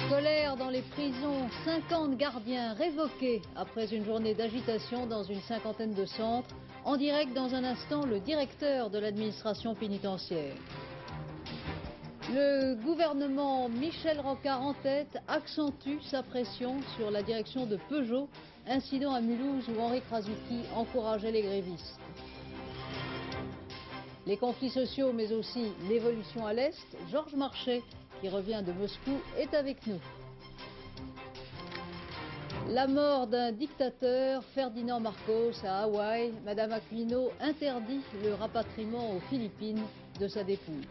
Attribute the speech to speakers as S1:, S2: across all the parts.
S1: Colère dans les prisons, 50 gardiens révoqués après une journée d'agitation dans une cinquantaine de centres. En direct dans un instant, le directeur de l'administration pénitentiaire. Le gouvernement Michel Rocard en tête accentue sa pression sur la direction de Peugeot, incident à Mulhouse où Henri Krasuki encourageait les grévistes. Les conflits sociaux mais aussi l'évolution à l'Est, Georges Marchais, qui revient de Moscou, est avec nous. La mort d'un dictateur, Ferdinand Marcos, à Hawaï. Madame Aquino interdit le rapatriement aux Philippines de sa dépouille.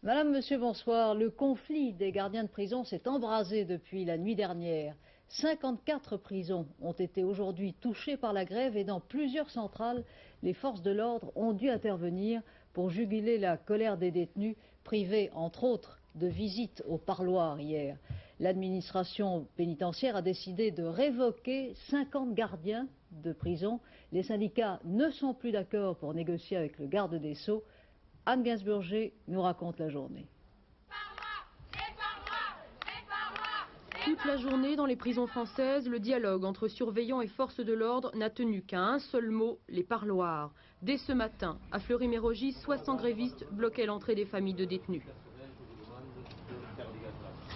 S1: Madame, monsieur, bonsoir. Le conflit des gardiens de prison s'est embrasé depuis la nuit dernière. 54 prisons ont été aujourd'hui touchées par la grève et dans plusieurs centrales, les forces de l'ordre ont dû intervenir pour juguler la colère des détenus, privés entre autres de visites au parloir hier. L'administration pénitentiaire a décidé de révoquer 50 gardiens de prison. Les syndicats ne sont plus d'accord pour négocier avec le garde des Sceaux. Anne Gainsbourger nous raconte la journée.
S2: Toute la journée, dans les prisons françaises, le dialogue entre surveillants et forces de l'ordre n'a tenu qu'à un seul mot, les parloirs. Dès ce matin, à Fleury-Mérogis, 60 grévistes bloquaient l'entrée des familles de détenus.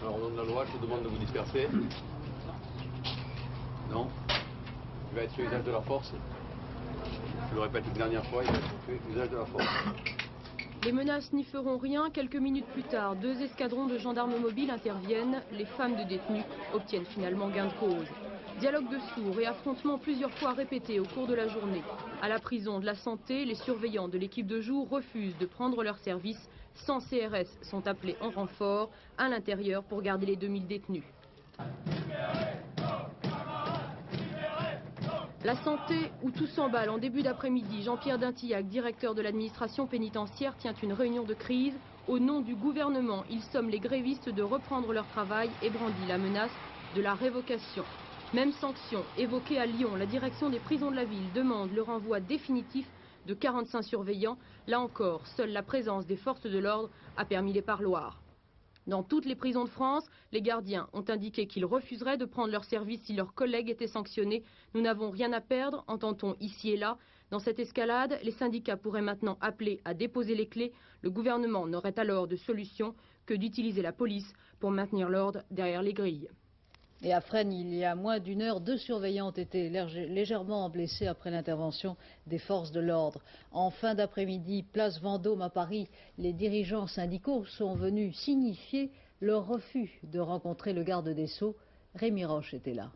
S3: Alors, au nom de la loi, je vous demande de vous disperser. Non. Il va être fait usage de la force. Je le répète une dernière fois, il va être fait usage de la force.
S2: Les menaces n'y feront rien. Quelques minutes plus tard, 2 escadrons de gendarmes mobiles interviennent. Les femmes de détenus obtiennent finalement gain de cause. Dialogue de sourds et affrontements plusieurs fois répétés au cours de la journée. À la prison de la Santé, les surveillants de l'équipe de jour refusent de prendre leur service. 100 CRS sont appelés en renfort à l'intérieur pour garder les 2000 détenus. La Santé, où tout s'emballe en début d'après-midi, Jean-Pierre Dintillac, directeur de l'administration pénitentiaire, tient une réunion de crise. Au nom du gouvernement, il somme les grévistes de reprendre leur travail et brandit la menace de la révocation. Même sanction évoquée à Lyon, la direction des prisons de la ville demande le renvoi définitif de 45 surveillants. Là encore, seule la présence des forces de l'ordre a permis les parloirs. Dans toutes les prisons de France, les gardiens ont indiqué qu'ils refuseraient de prendre leur service si leurs collègues étaient sanctionnés. Nous n'avons rien à perdre, entend-on ici et là. Dans cette escalade, les syndicats pourraient maintenant appeler à déposer les clés. Le gouvernement n'aurait alors de solution que d'utiliser la police pour maintenir l'ordre derrière les grilles.
S1: Et à Fresnes, il y a moins d'une heure, 2 surveillants ont été légèrement blessés après l'intervention des forces de l'ordre. En fin d'après-midi, place Vendôme à Paris, les dirigeants syndicaux sont venus signifier leur refus de rencontrer le garde des Sceaux. Rémi Roche était là.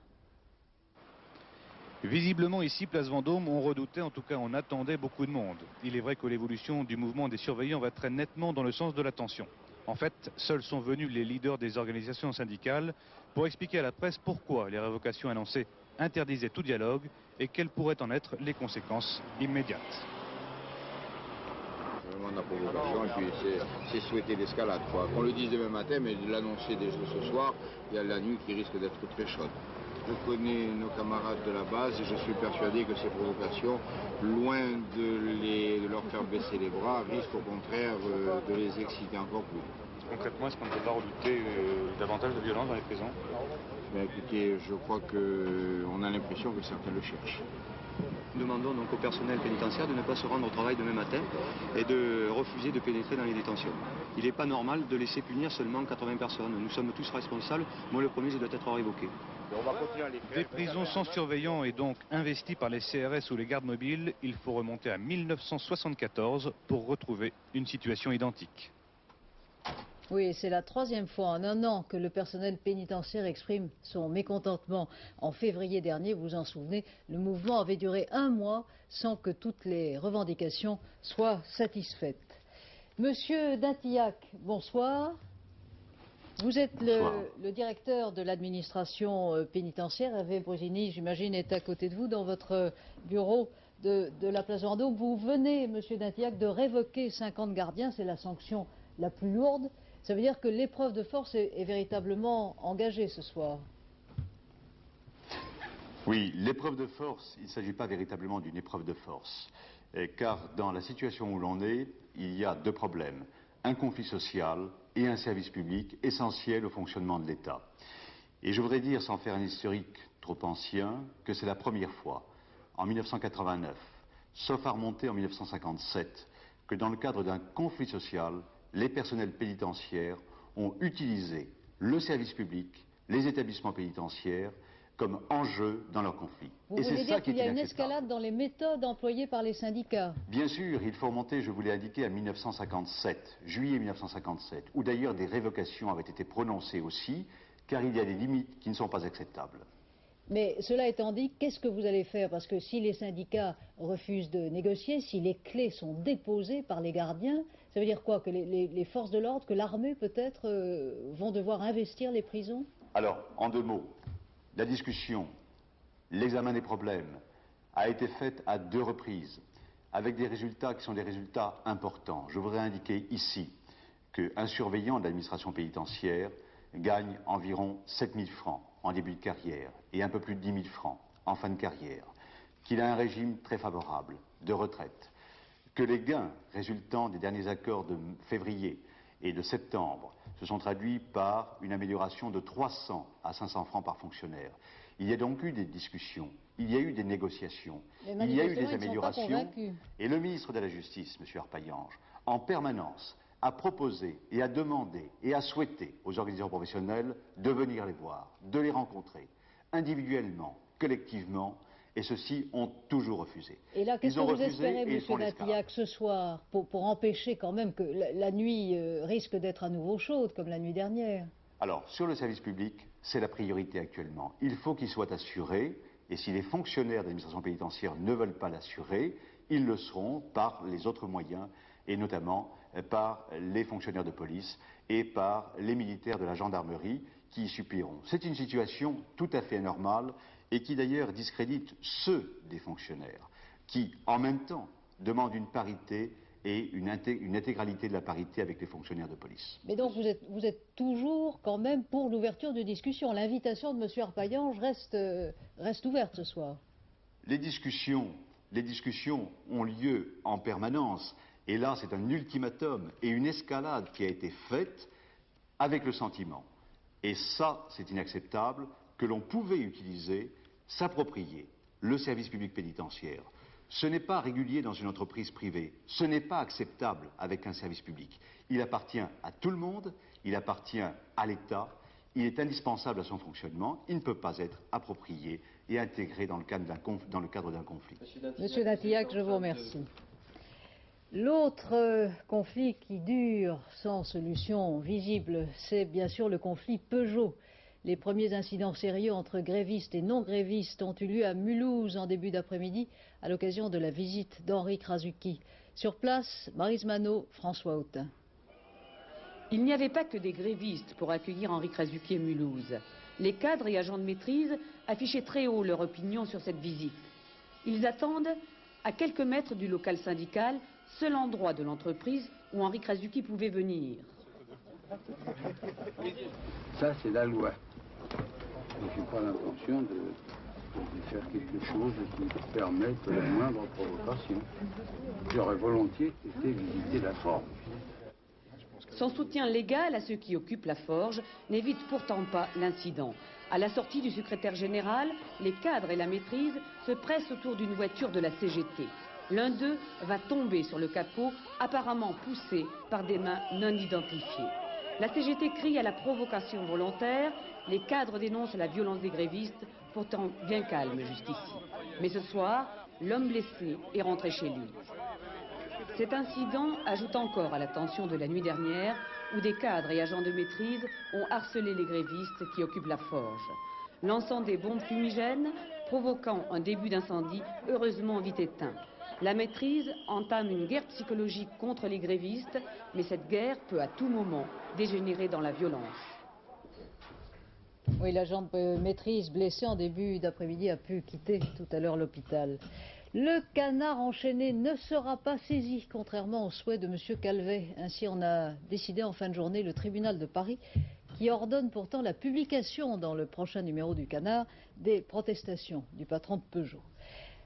S4: Visiblement ici, place Vendôme, on redoutait, en tout cas on attendait beaucoup de monde. Il est vrai que l'évolution du mouvement des surveillants va très nettement dans le sens de la tension. En fait, seuls sont venus les leaders des organisations syndicales pour expliquer à la presse pourquoi les révocations annoncées interdisaient tout dialogue et quelles pourraient en être les conséquences immédiates.
S5: Vraiment de la provocation et puis c'est souhaiter l'escalade. Qu'on le dise demain matin, mais de l'annoncer dès ce soir, il y a la nuit qui risque d'être très chaude. Je connais nos camarades de la base et je suis persuadé que ces provocations, loin de leur faire baisser les bras, risquent au contraire de les exciter encore plus.
S4: Concrètement, est-ce qu'on ne peut pas redouter davantage de violence dans les prisons?
S5: Écoutez, je crois qu'on a l'impression que certains le cherchent.
S6: Nous demandons donc au personnel pénitentiaire de ne pas se rendre au travail demain matin et de refuser de pénétrer dans les détentions. Il n'est pas normal de laisser punir seulement 80 personnes. Nous sommes tous responsables. Moi, le premier, je dois être révoqué.
S4: Des prisons sans surveillants et donc investies par les CRS ou les gardes mobiles, il faut remonter à 1974 pour retrouver une situation identique.
S1: Oui, c'est la 3e fois en un an que le personnel pénitentiaire exprime son mécontentement. En février dernier, vous vous en souvenez, le mouvement avait duré 1 mois sans que toutes les revendications soient satisfaites. Monsieur Dintillac, bonsoir. Vous êtes le directeur de l'administration pénitentiaire. Hervé Brusini, j'imagine, est à côté de vous dans votre bureau de la place Vendôme. Vous venez, monsieur Dintillac, de révoquer 50 gardiens. C'est la sanction la plus lourde. Ça veut dire que l'épreuve de force est véritablement engagée ce soir.
S7: Oui, l'épreuve de force, il ne s'agit pas véritablement d'une épreuve de force. Car dans la situation où l'on est, il y a 2 problèmes. Un conflit social et un service public essentiel au fonctionnement de l'État. Et je voudrais dire, sans faire un historique trop ancien, que c'est la première fois, en 1989, sauf à remonter en 1957, que dans le cadre d'un conflit social, les personnels pénitentiaires ont utilisé le service public, les établissements pénitentiaires, comme enjeu dans leur conflit.
S1: Vous
S7: Et c'est
S1: voulez
S7: ça
S1: dire
S7: qui est
S1: qu'il y a une
S7: inacceptable.
S1: escalade dans les méthodes employées par les syndicats?
S7: Bien sûr, il faut remonter, je vous l'ai indiqué, à 1957, juillet 1957, où d'ailleurs des révocations avaient été prononcées aussi, car il y a des limites qui ne sont pas acceptables.
S1: Mais cela étant dit, qu'est-ce que vous allez faire? Parce que si les syndicats refusent de négocier, si les clés sont déposées par les gardiens, ça veut dire quoi? Que les forces de l'ordre, que l'armée peut-être vont devoir investir les prisons?
S7: Alors, en deux mots, la discussion, l'examen des problèmes a été faite à deux reprises, avec des résultats qui sont des résultats importants. Je voudrais indiquer ici qu'un surveillant de l'administration pénitentiaire gagne environ 7 000 francs en début de carrière et un peu plus de 10 000 francs en fin de carrière, qu'il a un régime très favorable de retraite, que les gains résultant des derniers accords de février et de septembre se sont traduits par une amélioration de 300 à 500 francs par fonctionnaire. Il y a donc eu des discussions, il y a eu des négociations, il y a eu des améliorations, et le ministre de la Justice, M. Arpaillange, en permanence, a proposé et a demandé et a souhaité aux organisations professionnelles de venir les voir, de les rencontrer, individuellement, collectivement, et ceux-ci ont toujours refusé.
S1: Et là, qu'est-ce que vous espérez, M.
S7: Natillac,
S1: ce soir, pour empêcher quand même que la nuit risque d'être à nouveau chaude, comme la nuit dernière?
S7: Alors, sur le service public, c'est la priorité actuellement. Il faut qu'il soit assuré, et si les fonctionnaires de l'administration pénitentiaire ne veulent pas l'assurer, ils le seront par les autres moyens, et notamment par les fonctionnaires de police et par les militaires de la gendarmerie qui y supplieront. C'est une situation tout à fait anormale et qui d'ailleurs discrédite ceux des fonctionnaires qui, en même temps, demandent une parité et une intégralité de la parité avec les fonctionnaires de police.
S1: Mais donc vous êtes toujours quand même pour l'ouverture de discussion. L'invitation de M. Arpaillange reste ouverte ce soir.
S7: Les discussions ont lieu en permanence. Et là, c'est un ultimatum et une escalade qui a été faite avec le sentiment. Et ça, c'est inacceptable, que l'on pouvait utiliser, s'approprier le service public pénitentiaire. Ce n'est pas régulier dans une entreprise privée. Ce n'est pas acceptable avec un service public. Il appartient à tout le monde, il appartient à l'État, il est indispensable à son fonctionnement, il ne peut pas être approprié et intégré dans le cadre d'un conflit.
S1: Monsieur Natillac, je vous remercie. L'autre conflit qui dure sans solution visible, c'est bien sûr le conflit Peugeot. Les premiers incidents sérieux entre grévistes et non-grévistes ont eu lieu à Mulhouse en début d'après-midi à l'occasion de la visite d'Henri Krasuki. Sur place, Maryse Manot, François Autain.
S8: Il n'y avait pas que des grévistes pour accueillir Henri Krasuki à Mulhouse. Les cadres et agents de maîtrise affichaient très haut leur opinion sur cette visite. Ils attendent à quelques mètres du local syndical, seul endroit de l'entreprise où Henri Krasuki pouvait venir.
S9: Ça, c'est la loi. Et je n'ai pas l'intention de faire quelque chose qui permette la moindre provocation. J'aurais volontiers été visiter la forge.
S8: Son soutien légal à ceux qui occupent la forge n'évite pourtant pas l'incident. À la sortie du secrétaire général, les cadres et la maîtrise se pressent autour d'une voiture de la CGT. L'un d'eux va tomber sur le capot, apparemment poussé par des mains non identifiées. La CGT crie à la provocation volontaire. Les cadres dénoncent la violence des grévistes, pourtant bien calmes jusqu'ici. Mais ce soir, l'homme blessé est rentré chez lui. Cet incident ajoute encore à la tension de la nuit dernière, où des cadres et agents de maîtrise ont harcelé les grévistes qui occupent la forge, lançant des bombes fumigènes, provoquant un début d'incendie heureusement vite éteint. La maîtrise entame une guerre psychologique contre les grévistes, mais cette guerre peut à tout moment dégénérer dans la violence.
S1: Oui, l'agent de maîtrise blessé en début d'après-midi a pu quitter tout à l'heure l'hôpital. Le canard enchaîné ne sera pas saisi, contrairement au souhait de M. Calvet. Ainsi en a décidé en fin de journée le tribunal de Paris, qui ordonne pourtant la publication dans le prochain numéro du Canard des protestations du patron de Peugeot.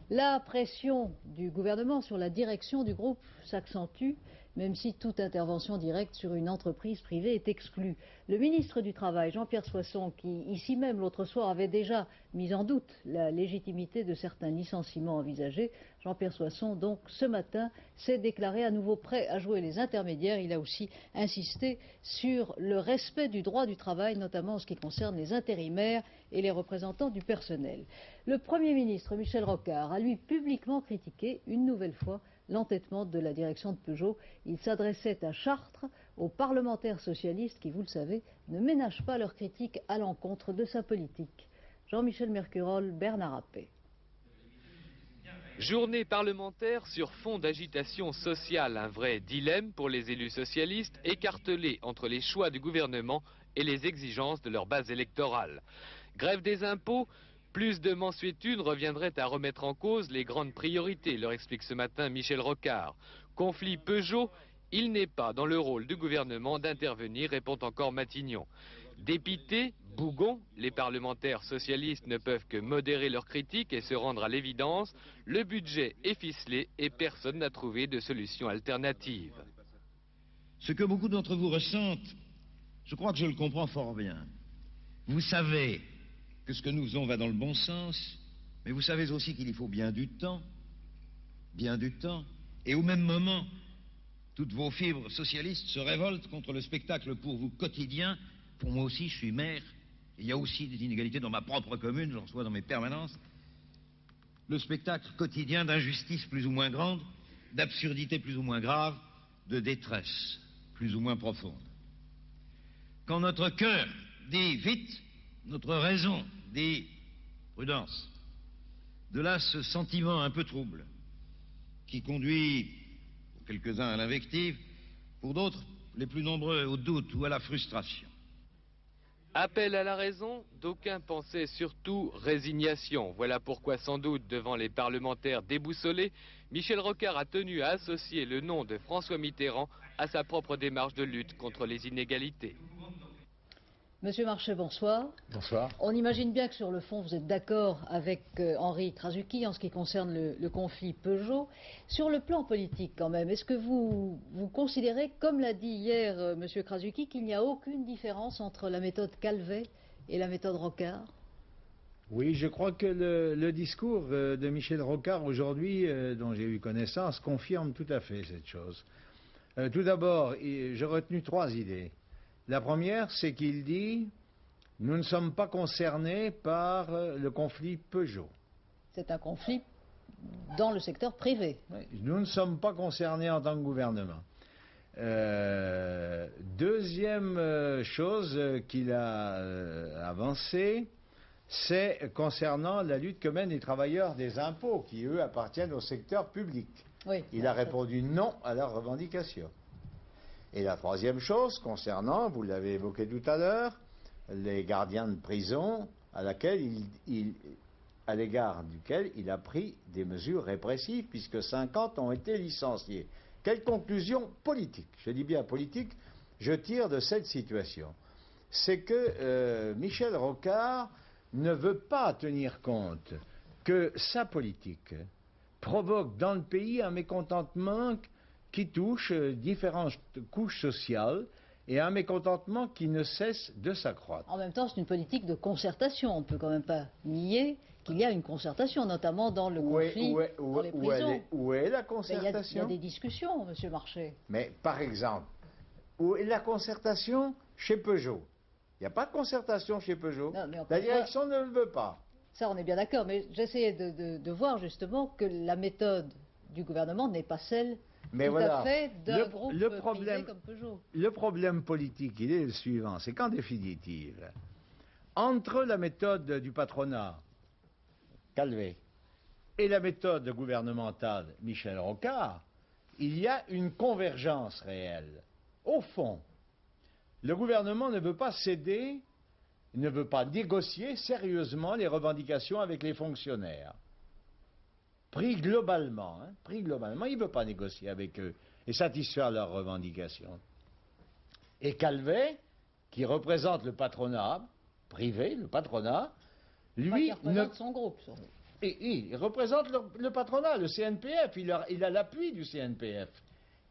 S1: La pression du gouvernement sur la direction du groupe s'accentue. même si toute intervention directe sur une entreprise privée est exclue. Le ministre du Travail, Jean-Pierre Soisson, qui ici même l'autre soir avait déjà mis en doute la légitimité de certains licenciements envisagés, Jean-Pierre Soisson, donc, ce matin, s'est déclaré à nouveau prêt à jouer les intermédiaires. Il a aussi insisté sur le respect du droit du travail, notamment en ce qui concerne les intérimaires et les représentants du personnel. Le Premier ministre, Michel Rocard, a lui publiquement critiqué une nouvelle fois l'entêtement de la direction de Peugeot. Il s'adressait à Chartres, aux parlementaires socialistes qui, vous le savez, ne ménagent pas leurs critiques à l'encontre de sa politique. Jean-Michel Mercurol, Bernard Appé.
S10: Journée parlementaire sur fond d'agitation sociale, un vrai dilemme pour les élus socialistes, écartelés entre les choix du gouvernement et les exigences de leur base électorale. Grève des impôts, plus de mansuétude reviendrait à remettre en cause les grandes priorités, leur explique ce matin Michel Rocard. Conflit Peugeot, il n'est pas dans le rôle du gouvernement d'intervenir, répond encore Matignon. Dépités, bougons, les parlementaires socialistes ne peuvent que modérer leurs critiques et se rendre à l'évidence. Le budget est ficelé et personne n'a trouvé de solution alternative.
S11: Ce que beaucoup d'entre vous ressentent, je crois que je le comprends fort bien. Vous savez que ce que nous faisons va dans le bon sens, mais vous savez aussi qu'il y faut bien du temps, et au même moment, toutes vos fibres socialistes se révoltent contre le spectacle pour vous quotidien. Pour moi aussi, je suis maire. Il y a aussi des inégalités dans ma propre commune, j'en reçois dans mes permanences. Le spectacle quotidien d'injustices plus ou moins grandes, d'absurdités plus ou moins graves, de détresse plus ou moins profonde. Quand notre cœur dit vite, notre raison dit prudence. De là ce sentiment un peu trouble qui conduit pour quelques-uns à l'invective, pour d'autres, les plus nombreux, au doute ou à la frustration.
S10: Appel à la raison, d'aucuns pensaient surtout résignation. Voilà pourquoi sans doute devant les parlementaires déboussolés, Michel Rocard a tenu à associer le nom de François Mitterrand à sa propre démarche de lutte contre les inégalités.
S1: Monsieur Marchais, bonsoir.
S12: Bonsoir.
S1: On imagine bien que sur le fond, vous êtes d'accord avec Henri Krasuki en ce qui concerne le conflit Peugeot. Sur le plan politique, quand même, est-ce que vous considérez, comme l'a dit hier Monsieur Krasuki, qu'il n'y a aucune différence entre la méthode Calvet et la méthode Rocard?
S12: Oui, je crois que le discours de Michel Rocard aujourd'hui, dont j'ai eu connaissance, confirme tout à fait cette chose. Tout d'abord, j'ai retenu 3 idées. La première, c'est qu'il dit « Nous ne sommes pas concernés par le conflit Peugeot ».
S1: C'est un conflit dans le secteur privé.
S12: Oui, nous ne sommes pas concernés en tant que gouvernement. Deuxième chose qu'il a avancée, c'est concernant la lutte que mènent les travailleurs des impôts, qui eux appartiennent au secteur public.
S1: Oui,
S12: il a répondu non à leurs revendications. Et la troisième chose, concernant, vous l'avez évoqué tout à l'heure, les gardiens de prison à l'égard duquel il a pris des mesures répressives, puisque 50 ont été licenciés. Quelle conclusion politique, je dis bien politique, je tire de cette situation? C'est que Michel Rocard ne veut pas tenir compte que sa politique provoque dans le pays un mécontentement qui touche différentes couches sociales et un mécontentement qui ne cesse de s'accroître.
S1: En même temps, c'est une politique de concertation. On ne peut quand même pas nier qu'il y a une concertation, notamment dans le conflit dans les prisons.
S12: Où est la concertation?
S1: Il y a des discussions, Monsieur Marchais.
S12: Mais par exemple, où est la concertation chez Peugeot? Il n'y a pas de concertation chez Peugeot.
S1: Non,
S12: la direction ne le veut pas.
S1: Ça, on est bien d'accord, mais j'essayais de voir justement que la méthode du gouvernement n'est pas celle à fait d'un groupe privé comme Peugeot.
S12: Le problème politique, il est le suivant, c'est qu'en définitive, entre la méthode du patronat, Calvet, et la méthode gouvernementale, Michel Rocard, il y a une convergence réelle. Au fond, le gouvernement ne veut pas céder, ne veut pas négocier sérieusement les revendications avec les fonctionnaires. Pris globalement, il ne veut pas négocier avec eux et satisfaire leurs revendications. Et Calvet, qui représente le patronat privé, le patronat, lui...
S1: Il représente son groupe, surtout.
S12: Il représente le patronat, le CNPF, il a l'appui du CNPF.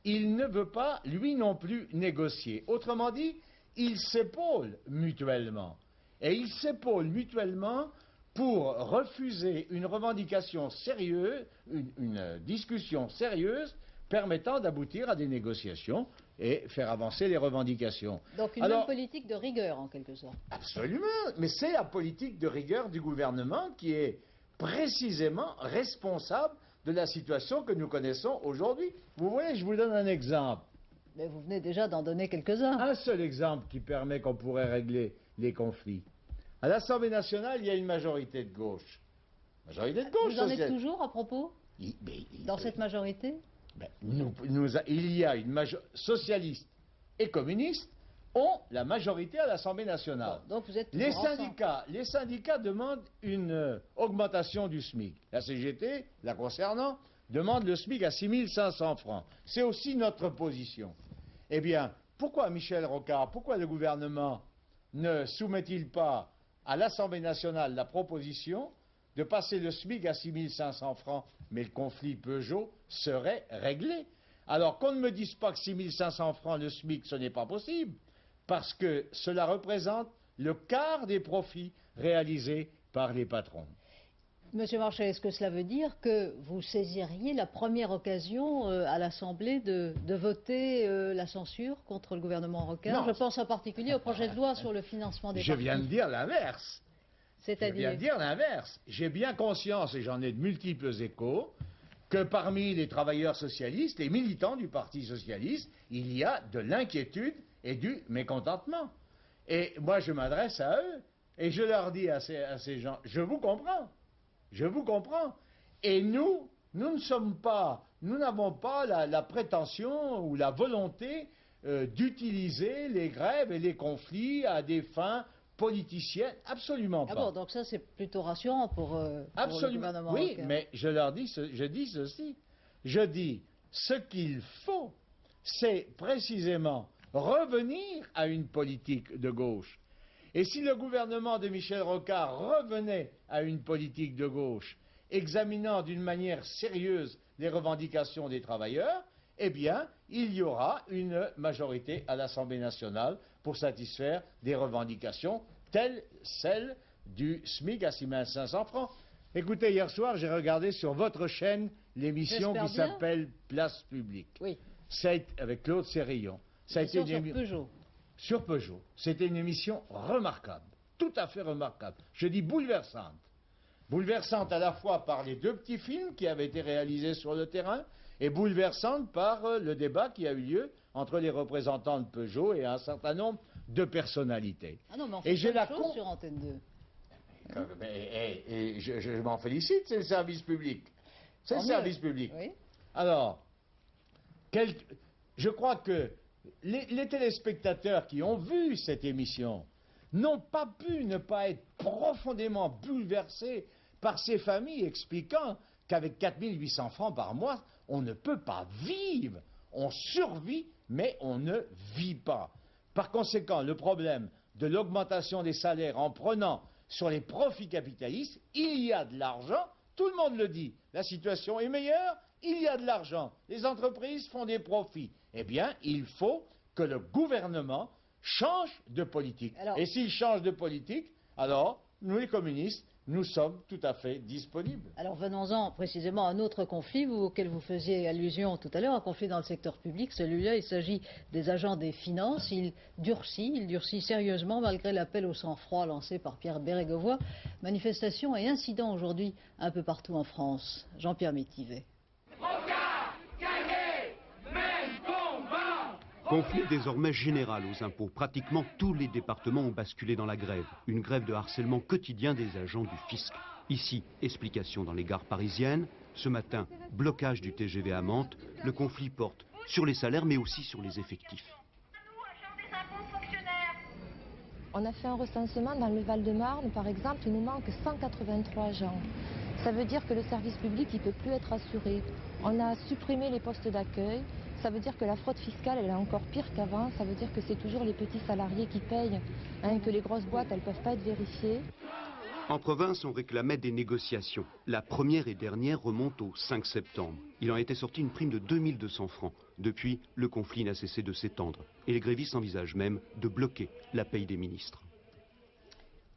S12: il ne veut pas, lui non plus, négocier. Autrement dit, ils s'épaulent mutuellement. Et ils s'épaulent mutuellement pour refuser une revendication sérieuse, une discussion sérieuse permettant d'aboutir à des négociations et faire avancer les revendications.
S1: Donc une bonne politique de rigueur, en quelque sorte.
S12: Absolument, mais c'est la politique de rigueur du gouvernement qui est précisément responsable de la situation que nous connaissons aujourd'hui. Vous voyez, je vous donne un exemple.
S1: Mais vous venez déjà d'en donner quelques-uns.
S12: Un seul exemple qui permet qu'on pourrait régler les conflits. À l'Assemblée nationale, il y a une majorité de gauche. Majorité de gauche.
S1: Vous en êtes toujours à propos dans cette majorité?
S12: Il y a une majorité socialiste et communiste ont la majorité à l'Assemblée nationale.
S1: Bon, donc vous êtes
S12: les syndicats demandent une augmentation du SMIC. La CGT, la concernant, demande le SMIC à 6 500 francs. C'est aussi notre position. Eh bien, pourquoi Michel Rocard, pourquoi le gouvernement ne soumet-il pas à l'Assemblée nationale la proposition de passer le SMIC à 6 500 francs, mais le conflit Peugeot serait réglé? Alors qu'on ne me dise pas que 6 500 francs le SMIC, ce n'est pas possible, parce que cela représente le quart des profits réalisés par les patrons.
S1: Monsieur Marchais, est-ce que cela veut dire que vous saisiriez la première occasion à l'Assemblée de voter la censure contre le gouvernement Rocard? Je pense en particulier au projet de loi sur le financement des partis.
S12: Je viens de dire l'inverse.
S1: C'est-à-dire?
S12: Je viens de dire l'inverse. J'ai bien conscience, et j'en ai de multiples échos, que parmi les travailleurs socialistes, les militants du Parti socialiste, il y a de l'inquiétude et du mécontentement. Et moi, je m'adresse à eux, et je leur dis à ces gens, je vous comprends. Je vous comprends. Et nous n'avons pas la prétention ou la volonté d'utiliser les grèves et les conflits à des fins politiciennes. Absolument pas.
S1: Ah bon, donc ça c'est plutôt rassurant pour le gouvernement.
S12: Oui,
S1: Rocard.
S12: mais je leur dis, je dis ceci. Je dis, ce qu'il faut, c'est précisément revenir à une politique de gauche. Et si le gouvernement de Michel Rocard revenait à une politique de gauche, examinant d'une manière sérieuse les revendications des travailleurs, eh bien, il y aura une majorité à l'Assemblée nationale pour satisfaire des revendications telles celles du SMIC à 6 500 francs. Écoutez, hier soir, j'ai regardé sur votre chaîne l'émission qui s'appelle Place Publique.
S1: Oui.
S12: C'est avec Claude Sérillon. Ça a été
S1: sur Peugeot.
S12: Sur Peugeot. C'était une émission remarquable, tout à fait remarquable. Je dis bouleversante. Bouleversante à la fois par les deux petits films qui avaient été réalisés sur le terrain et bouleversante par le débat qui a eu lieu entre les représentants de Peugeot et un certain nombre de personnalités.
S1: Ah non, mais on fait plein de choses sur Antenne 2.
S12: Et je m'en félicite, c'est le service public. C'est le service public.
S1: Oui.
S12: Alors, je crois que les téléspectateurs qui ont vu cette émission n'ont pas pu ne pas être profondément bouleversés par ces familles expliquant qu'avec 4 800 francs par mois, on ne peut pas vivre. On survit, mais on ne vit pas. Par conséquent, le problème de l'augmentation des salaires en prenant sur les profits capitalistes, il y a de l'argent, tout le monde le dit, la situation est meilleure, il y a de l'argent, les entreprises font des profits. Eh bien, il faut que le gouvernement change de politique. Et s'il change de politique, alors, nous les communistes, nous sommes tout à fait disponibles.
S1: Alors venons-en précisément à un autre conflit auquel vous faisiez allusion tout à l'heure, un conflit dans le secteur public. Celui-là, il s'agit des agents des finances. Il durcit sérieusement malgré l'appel au sang-froid lancé par Pierre Bérégovoy. Manifestations et incidents aujourd'hui un peu partout en France. Jean-Pierre Métivet.
S13: Conflit désormais général aux impôts. Pratiquement tous les départements ont basculé dans la grève. Une grève de harcèlement quotidien des agents du fisc. Ici, explication dans les gares parisiennes. Ce matin, blocage du TGV à Mantes. Le conflit porte sur les salaires mais aussi sur les effectifs.
S14: On a fait un recensement dans le Val-de-Marne, par exemple, il nous manque 183 agents. Ça veut dire que le service public ne peut plus être assuré. On a supprimé les postes d'accueil. Ça veut dire que la fraude fiscale, elle est encore pire qu'avant. Ça veut dire que c'est toujours les petits salariés qui payent, que les grosses boîtes, elles ne peuvent pas être vérifiées.
S13: En province, on réclamait des négociations. La première et dernière remonte au 5 septembre. Il en était sorti une prime de 2200 francs. Depuis, le conflit n'a cessé de s'étendre. Et les grévistes envisagent même de bloquer la paye des ministres.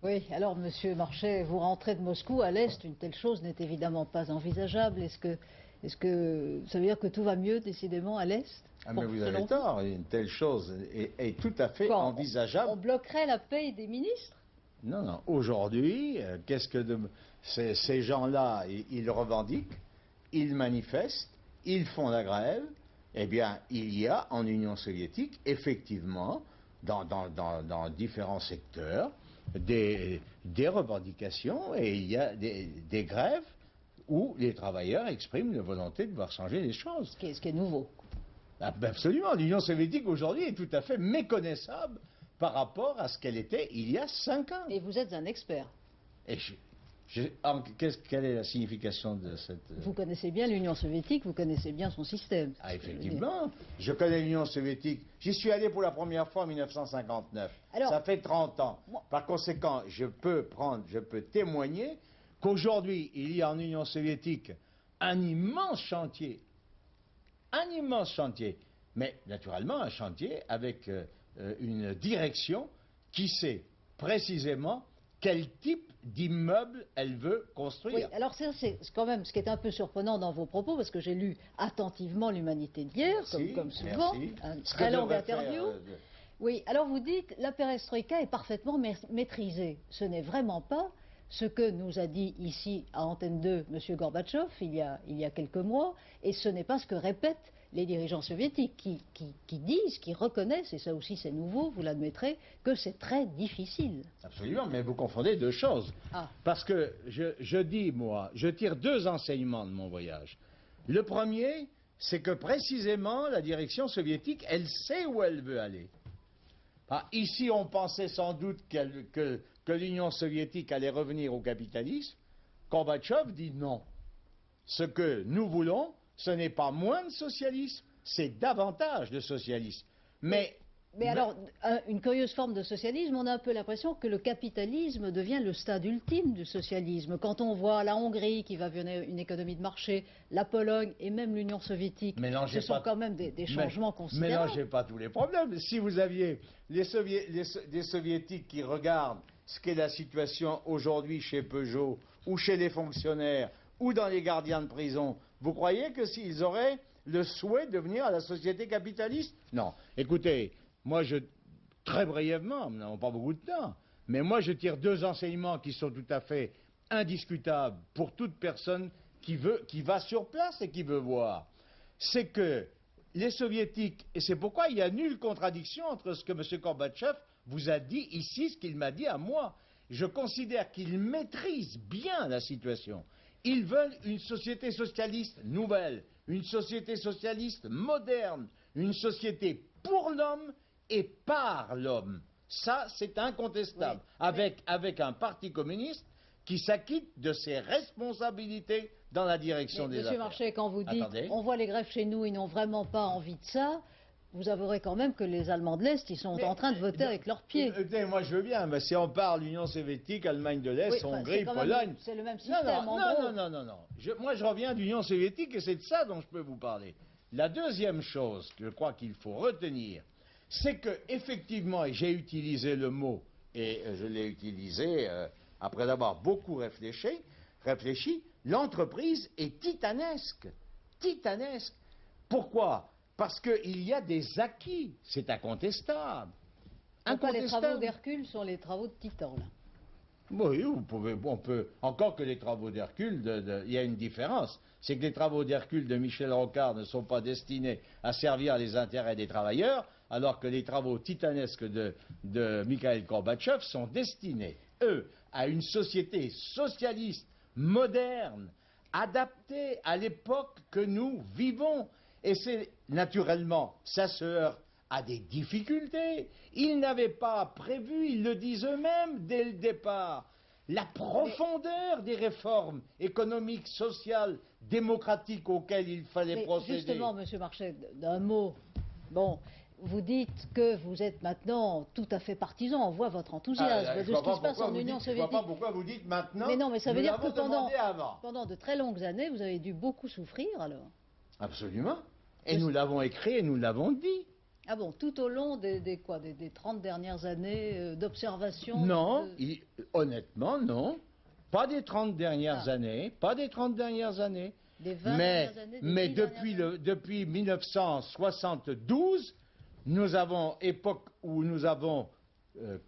S1: Oui, alors Monsieur Marchais, vous rentrez de Moscou à l'Est, une telle chose n'est évidemment pas envisageable. Est-ce que ça veut dire que tout va mieux décidément à l'Est?
S12: Ah mais vous avez tort, une telle chose est tout à fait envisageable.
S1: On bloquerait la paye des ministres?
S12: Non, non. Aujourd'hui, qu'est-ce que ces gens-là, ils revendiquent, ils manifestent, ils font la grève. Eh bien, il y a en Union soviétique, effectivement, dans différents secteurs, des revendications et il y a des grèves où les travailleurs expriment la volonté de voir changer les choses.
S1: Ce qui est nouveau.
S12: Ah, ben absolument. L'Union soviétique aujourd'hui est tout à fait méconnaissable par rapport à ce qu'elle était il y a 5 ans.
S1: Et vous êtes un expert.
S12: Et quelle est la signification de cette...
S1: Vous connaissez bien l'Union soviétique, vous connaissez bien son système.
S12: Ah, effectivement. Je connais l'Union soviétique. J'y suis allé pour la première fois en 1959. Alors, ça fait 30 ans. Par conséquent, je peux témoigner qu'aujourd'hui, il y a en Union soviétique un immense chantier. Un immense chantier. Mais naturellement, un chantier avec une direction qui sait précisément quel type d'immeuble elle veut construire.
S1: Oui, alors c'est quand même ce qui est un peu surprenant dans vos propos, parce que j'ai lu attentivement l'Humanité d'hier, comme souvent, un très long interview. Oui, alors vous dites, la perestroïka est parfaitement maîtrisée. Ce n'est vraiment pas ce que nous a dit ici à Antenne 2 M. Gorbatchev il y a quelques mois, et ce n'est pas ce que répètent les dirigeants soviétiques qui disent, qui reconnaissent, et ça aussi c'est nouveau, vous l'admettrez, que c'est très difficile.
S12: Absolument, mais vous confondez deux choses. Ah. Parce que je tire deux enseignements de mon voyage. Le premier, c'est que précisément la direction soviétique, elle sait où elle veut aller. Ici, on pensait sans doute que l'Union soviétique allait revenir au capitalisme. Gorbatchev dit non. Ce que nous voulons, ce n'est pas moins de socialisme, c'est davantage de socialisme. Mais
S1: alors, une curieuse forme de socialisme, on a un peu l'impression que le capitalisme devient le stade ultime du socialisme. Quand on voit la Hongrie qui va venir une économie de marché, la Pologne et même l'Union soviétique, ce sont quand même des changements considérables.
S12: Mélangez pas tous les problèmes. Si vous aviez des soviétiques qui regardent ce qu'est la situation aujourd'hui chez Peugeot, ou chez les fonctionnaires, ou dans les gardiens de prison, vous croyez que s'ils auraient le souhait de venir à la société capitaliste? Non. Écoutez, moi très brièvement, nous n'avons pas beaucoup de temps, mais moi je tire deux enseignements qui sont tout à fait indiscutables pour toute personne qui va sur place et qui veut voir. C'est que les soviétiques, et c'est pourquoi il n'y a nulle contradiction entre ce que M. Gorbatchev vous a dit ici, ce qu'il m'a dit à moi. Je considère qu'ils maîtrisent bien la situation. Ils veulent une société socialiste nouvelle, une société socialiste moderne, une société pour l'homme et par l'homme. Ça, c'est incontestable. Oui. Avec un parti communiste qui s'acquitte de ses responsabilités dans la direction des affaires.
S1: Monsieur Marchais, quand vous dites on voit les grèves chez nous, ils n'ont vraiment pas envie de ça, vous avouerez quand même que les Allemands de l'Est, ils sont en train de voter avec leurs pieds.
S12: Moi je veux bien, mais si on parle Union soviétique, Allemagne de l'Est, Hongrie, Pologne...
S1: C'est le même système,
S12: non. Moi je reviens d'Union soviétique et c'est de ça dont je peux vous parler. La deuxième chose que je crois qu'il faut retenir, c'est que effectivement, et j'ai utilisé le mot, et je l'ai utilisé après avoir beaucoup réfléchi, l'entreprise est titanesque. Titanesque. Pourquoi ? Parce qu'il y a des acquis, c'est incontestable.
S1: Les travaux d'Hercule sont les travaux de Titan, là.
S12: Oui, on peut. Encore que les travaux d'Hercule, il y a une différence. C'est que les travaux d'Hercule de Michel Rocard ne sont pas destinés à servir les intérêts des travailleurs, alors que les travaux titanesques de Mikhail Gorbatchev sont destinés, eux, à une société socialiste, moderne, adaptée à l'époque que nous vivons. Et c'est naturellement, ça se heurte à des difficultés. Ils n'avaient pas prévu, ils le disent eux-mêmes dès le départ, la profondeur des réformes économiques, sociales, démocratiques auxquelles il fallait procéder.
S1: Justement, M. Marchais, d'un mot, bon, Vous dites que vous êtes maintenant tout à fait partisan, on voit votre enthousiasme de ce qui se passe en Union soviétique.
S12: Je ne vois pas pourquoi vous dites maintenant.
S1: Mais non, mais ça veut dire que
S12: pendant
S1: de très longues années, vous avez dû beaucoup souffrir alors.
S12: Absolument. Et nous l'avons écrit et nous l'avons dit.
S1: Ah bon, tout au long des 30 dernières années d'observation?
S12: Non, honnêtement, non. Pas des 30 dernières années, pas des 30 dernières années.
S1: Des 20 dernières années,
S12: mais depuis 1972, nous avons époque où nous avons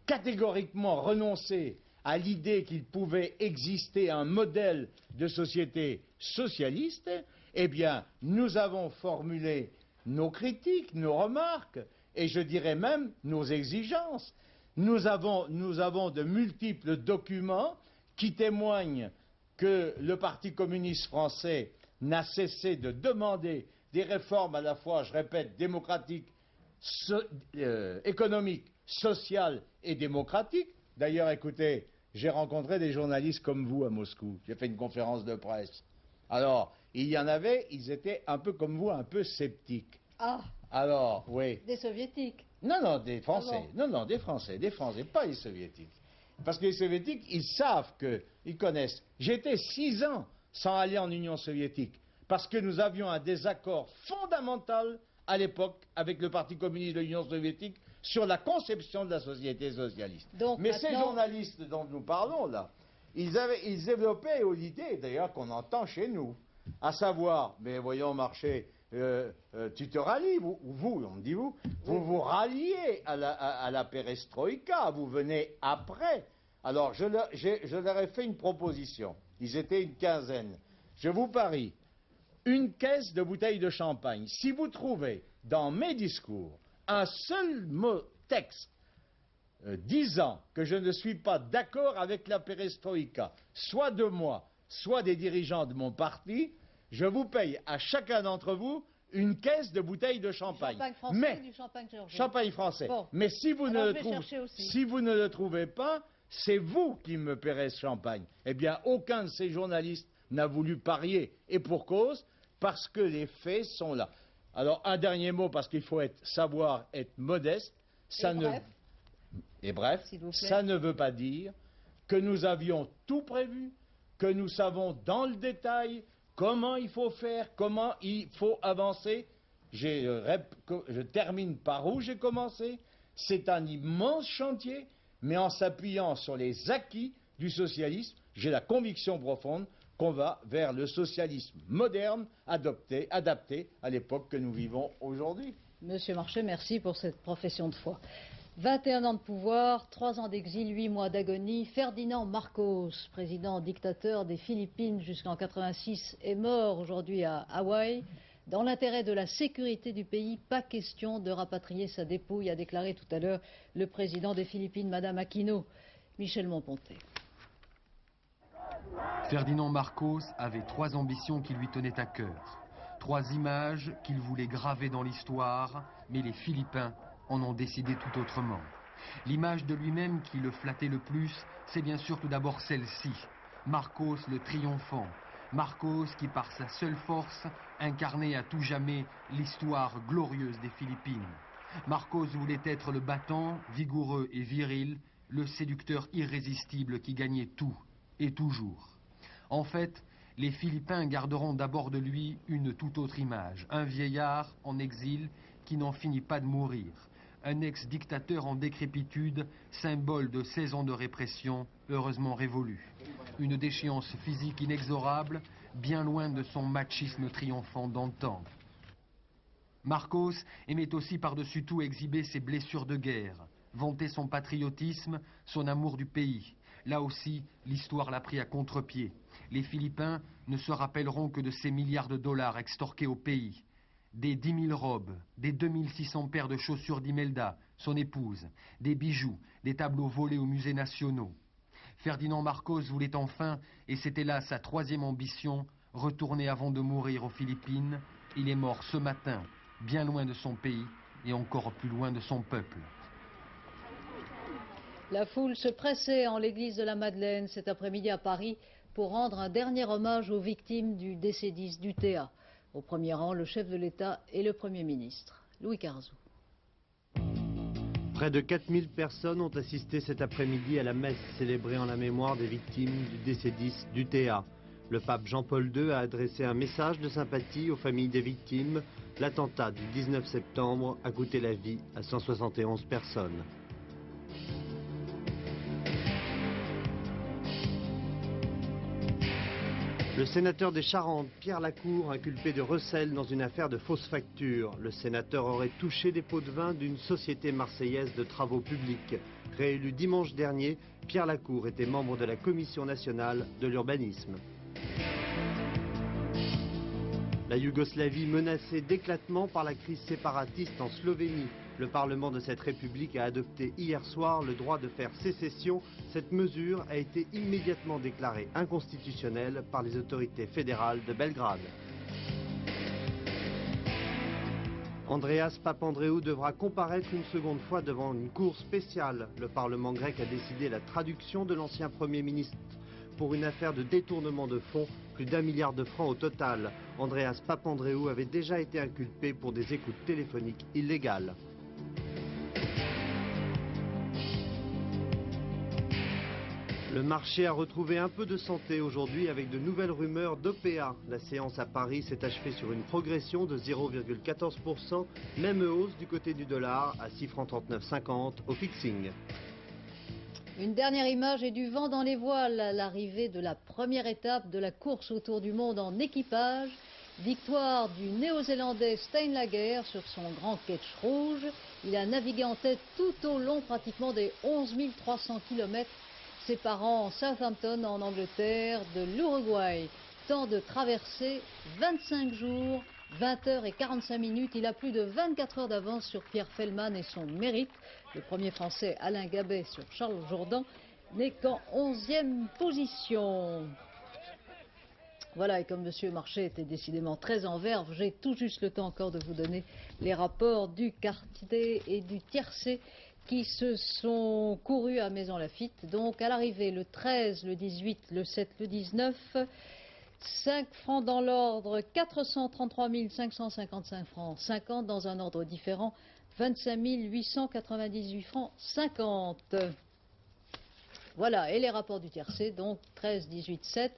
S12: catégoriquement renoncé à l'idée qu'il pouvait exister un modèle de société socialiste. Eh bien, nous avons formulé nos critiques, nos remarques, et je dirais même nos exigences. Nous avons de multiples documents qui témoignent que le Parti communiste français n'a cessé de demander des réformes à la fois, je répète, démocratiques, économiques, sociales et démocratiques. D'ailleurs, écoutez, j'ai rencontré des journalistes comme vous à Moscou. J'ai fait une conférence de presse. Alors, il y en avait, ils étaient un peu comme vous, un peu sceptiques.
S1: Ah.
S12: Alors, oui.
S1: Des soviétiques?
S12: Non, des Français.
S1: Ah bon?
S12: Non, des Français, pas les soviétiques. Parce que les soviétiques, ils savent ils connaissent. J'étais 6 ans sans aller en Union soviétique, parce que nous avions un désaccord fondamental à l'époque avec le Parti communiste de l'Union soviétique sur la conception de la société socialiste. Mais ces journalistes dont nous parlons là, ils développaient l'idée d'ailleurs qu'on entend chez nous, à savoir, mais voyons Marché, tu te rallies, vous, on me dit vous vous ralliez à la perestroïka, vous venez après. Alors je leur ai fait une proposition, ils étaient une quinzaine, je vous parie, une caisse de bouteilles de champagne. Si vous trouvez dans mes discours un seul mot, texte, disant que je ne suis pas d'accord avec la perestroïka, soit de moi, soit des dirigeants de mon parti, je vous paye à chacun d'entre vous une caisse de bouteilles de champagne.
S1: Champagne français ou du champagne georgien? Champagne
S12: français.
S1: Bon.
S12: Mais si vous ne le trouvez pas, c'est vous qui me paierez ce champagne. Eh bien, aucun de ces journalistes n'a voulu parier. Et pour cause, parce que les faits sont là. Alors, un dernier mot, parce qu'il faut savoir être modeste. Ça ne veut pas dire que nous avions tout prévu, que nous savons dans le détail comment il faut faire, comment il faut avancer. Je termine par où j'ai commencé. C'est un immense chantier, mais en s'appuyant sur les acquis du socialisme, j'ai la conviction profonde qu'on va vers le socialisme moderne, adapté à l'époque que nous vivons aujourd'hui.
S1: Monsieur Marché, merci pour cette profession de foi. 21 ans de pouvoir, 3 ans d'exil, 8 mois d'agonie. Ferdinand Marcos, président dictateur des Philippines jusqu'en 86, est mort aujourd'hui à Hawaï. Dans l'intérêt de la sécurité du pays, pas question de rapatrier sa dépouille, a déclaré tout à l'heure le président des Philippines, Madame Aquino. Michel Monponté.
S15: Ferdinand Marcos avait 3 ambitions qui lui tenaient à cœur. 3 images qu'il voulait graver dans l'histoire, mais les Philippins en ont décidé tout autrement. L'image de lui-même qui le flattait le plus, c'est bien sûr tout d'abord celle-ci. Marcos le triomphant. Marcos qui par sa seule force incarnait à tout jamais l'histoire glorieuse des Philippines. Marcos voulait être le battant, vigoureux et viril, le séducteur irrésistible qui gagnait tout et toujours. En fait, les Philippins garderont d'abord de lui une toute autre image. Un vieillard en exil qui n'en finit pas de mourir. Un ex-dictateur en décrépitude, symbole de 16 ans de répression, heureusement révolue. Une déchéance physique inexorable, bien loin de son machisme triomphant d'antan. Marcos aimait aussi par-dessus tout exhiber ses blessures de guerre, vanter son patriotisme, son amour du pays. Là aussi, l'histoire l'a pris à contre-pied. Les Philippins ne se rappelleront que de ces milliards de dollars extorqués au pays. Des 10 000 robes, des 2600 paires de chaussures d'Imelda, son épouse, des bijoux, des tableaux volés aux musées nationaux. Ferdinand Marcos voulait enfin, et c'était là sa 3e ambition, retourner avant de mourir aux Philippines. Il est mort ce matin, bien loin de son pays et encore plus loin de son peuple.
S1: La foule se pressait en l'église de la Madeleine cet après-midi à Paris pour rendre un dernier hommage aux victimes du décédiste d'UTA. Au premier rang, le chef de l'État et le Premier ministre. Louis Carzou.
S16: Près de 4000 personnes ont assisté cet après-midi à la messe célébrée en la mémoire des victimes du décès 10 d'UTA. Le pape Jean-Paul II a adressé un message de sympathie aux familles des victimes. L'attentat du 19 septembre a coûté la vie à 171 personnes. Le sénateur des Charentes, Pierre Lacour, inculpé de recel dans une affaire de fausse facture. Le sénateur aurait touché des pots de vin d'une société marseillaise de travaux publics. Réélu dimanche dernier, Pierre Lacour était membre de la Commission nationale de l'urbanisme. La Yougoslavie menacée d'éclatement par la crise séparatiste en Slovénie. Le Parlement de cette république a adopté hier soir le droit de faire sécession. Cette mesure a été immédiatement déclarée inconstitutionnelle par les autorités fédérales de Belgrade. Andreas Papandreou devra comparaître une seconde fois devant une cour spéciale. Le Parlement grec a décidé la traduction de l'ancien Premier ministre pour une affaire de détournement de fonds, plus d'1 milliard de francs au total. Andreas Papandreou avait déjà été inculpé pour des écoutes téléphoniques illégales. Le marché a retrouvé un peu de santé aujourd'hui avec de nouvelles rumeurs d'OPA. La séance à Paris s'est achevée sur une progression de 0,14%, même hausse du côté du dollar à 6,39 francs 50 au fixing.
S1: Une dernière image et du vent dans les voiles à l'arrivée de la première étape de la course autour du monde en équipage. Victoire du Néo-Zélandais Steinlager sur son grand ketch rouge. Il a navigué en tête tout au long pratiquement des 11 300 km séparant Southampton en Angleterre de l'Uruguay. Temps de traverser 25 jours, 20 heures et 45 minutes. Il a plus de 24 heures d'avance sur Pierre Fellman et son mérite. Le premier Français, Alain Gabet, sur Charles Jourdan, n'est qu'en 11e position. Voilà, et comme M. Marchais était décidément très en verve, j'ai tout juste le temps encore de vous donner les rapports du quartier et du tiercé qui se sont courus à Maisons-Laffitte. Donc à l'arrivée, le 13, le 18, le 7, le 19, 5 francs dans l'ordre, 433 555 francs 50 dans un ordre différent, 25 898 francs 50. Voilà, et les rapports du tiercé, donc 13, 18, 7.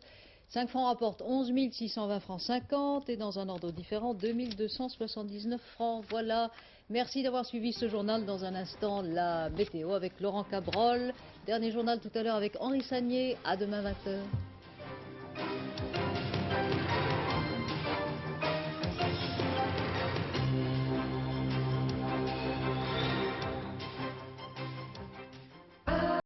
S1: 5 francs rapportent 11 620 francs 50 et dans un ordre différent, 2 279 francs. Voilà, merci d'avoir suivi ce journal. Dans un instant, la météo avec Laurent Cabrol. Dernier journal tout à l'heure avec Henri Sagnier. À demain 20 h.